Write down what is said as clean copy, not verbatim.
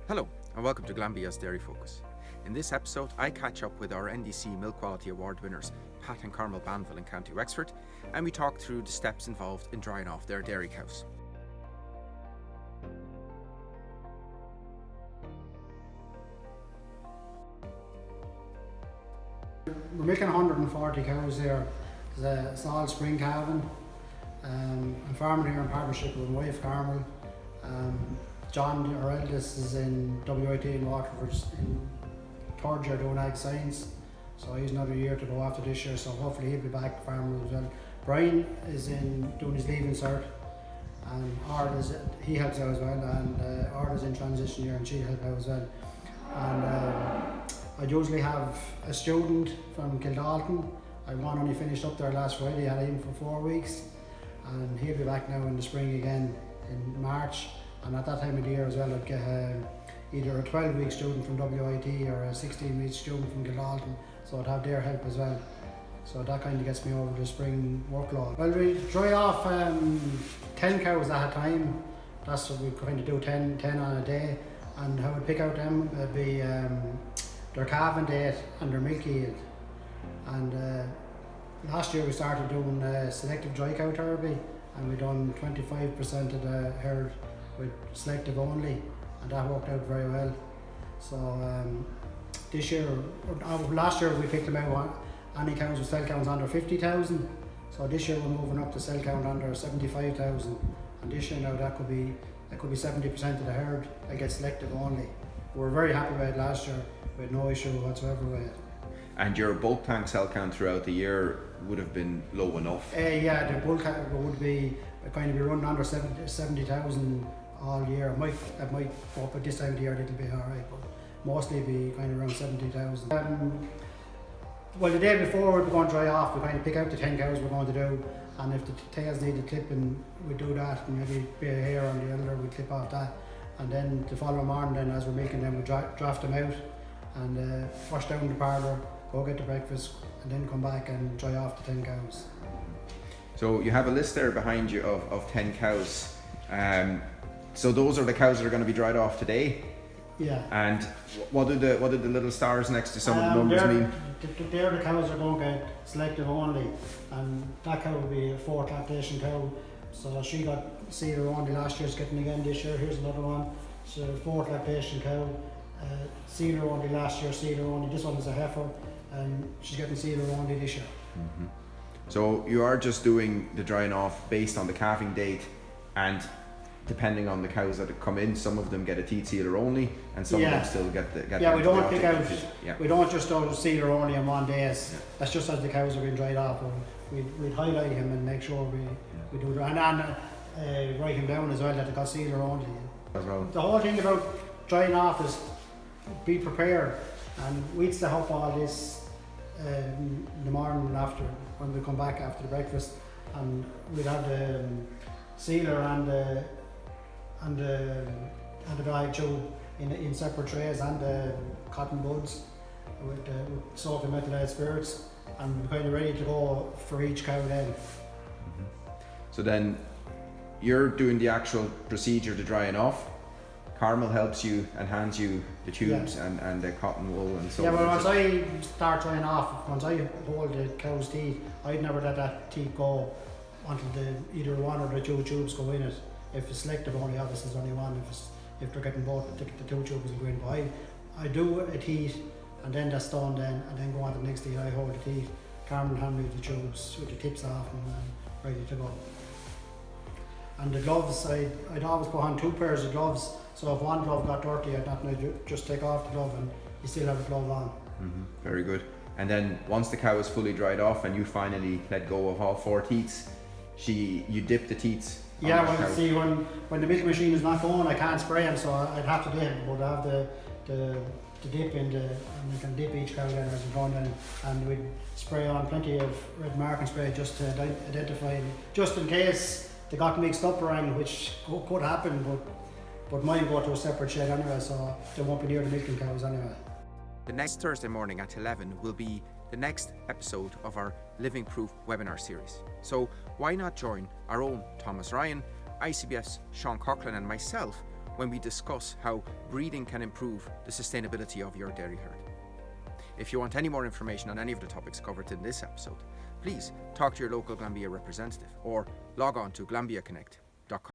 Hello and welcome to Glanbia's Dairy Focus. In this episode, I catch up with our NDC Milk Quality Award winners, Pat and Carmel Banville in County Wexford, and we talk through the steps involved in drying off their dairy cows. We're making 140 cows there. It's all spring calving. I'm farming here in partnership with my wife Carmel. John, our eldest, is in WIT in Waterford in third year doing ag science. So he's another year to go after this year, so hopefully he'll be back farming as well. Brian is doing his leaving cert, and Ard he helps out as well, and Ard is in transition year and she'll help out as well. And I usually have a student from Kildalton. One only finished up there last Friday, had him for 4 weeks, and he'll be back now in the spring again in March. And at that time of the year as well, I'd get either a 12-week student from WIT or a 16-week student from Kildalton, so I'd have their help as well. So that kind of gets me over the spring workload. Well, we dry off 10 cows at a time. That's what we kind of do, 10 on a day. And how we pick out them would be their calving date and their milk yield. And last year we started doing selective dry cow therapy, and we done 25% of the herd with selective only, and that worked out very well. So this year, last year we picked them out any cows with cell counts under 50,000. So this year we're moving up to cell count under 75,000, and this year now that could be 70% of the herd that gets selective only. We're very happy with it last year, with no issue whatsoever with it. And your bulk tank cell count throughout the year would have been low enough? Yeah, the bulk would be kind of be running under 70,000 all year. It might go up at this time of the year a little bit, alright, but mostly be kind of around 70,000. Well, the day before we're going to dry off, we kind of pick out the 10 cows we're going to do, and if the tails need a clipping, we do that, and maybe a bit of hair on the elder, we clip off that. And then the following morning, then as we're milking them, we draft them out and wash down the parlour, go get the breakfast, and then come back and dry off the 10 cows. So you have a list there behind you of 10 cows. So those are the cows that are going to be dried off today? Yeah. And what do the little stars next to some of the numbers mean? They're the cows that are going to get selective only, and that cow will be a 4th lactation cow. So she got sealer only last year, it's getting again this year. Here's another one. It's a 4th lactation cow. Sealer only last year, sealer only. This one is a heifer, and she's getting sealer only this year. Mm-hmm. So you are just doing the drying off based on the calving date, and depending on the cows that come in, some of them get a teat sealer only, and some of them still get we don't pick out. Yeah. We don't just do sealer only on one day. That's just as the cows are being dried off. We'd highlight him and make sure we do that, and write him down as well that they got sealer only. As well. The whole thing about drying off is be prepared, and we'd set up all this in the morning after when we come back after the breakfast, and we'd have the sealer and the dry tube in separate trays, and the cotton buds with soaked in methylated spirits, and we're kind of ready to go for each cow then. Mm-hmm. So then you're doing the actual procedure to drying off. Carmel helps you and hands you the tubes and the cotton wool and so on. Yeah, well, once I start drying off, once I hold the cow's teeth, I'd never let that teeth go until either one or the 2 tubes go in it. If it's selective only, obviously there's only one. If they're getting both, the 2 tubes will go in. But I do a teeth, and then that's done then, and then go on to the next teeth. I hold the teeth, Carmel hand me the tubes with the tips off and ready to go. And the gloves, I'd always put on 2 pairs of gloves, so if one glove got dirty, I'd not just take off the glove and you still have the glove on. Mm-hmm. Very good. And then once the cow is fully dried off and you finally let go of all 4 teats, you dip the teats. Yeah, when the milk machine is not going, I can't spray them, so I'd have to dip, but I have the dip and you can dip each cow then as you're going in, and we'd spray on plenty of red marking spray just to identify, just in case they got mixed up or anything, which could happen, but mine go to a separate shed anyway, so they won't be near the milking cows anyway. The next Thursday morning at 11 will be the next episode of our Living Proof webinar series. So why not join our own Thomas Ryan, ICBF's Sean Coughlin and myself when we discuss how breeding can improve the sustainability of your dairy herd. If you want any more information on any of the topics covered in this episode, please talk to your local Glanbia representative or log on to glanbiaconnect.com.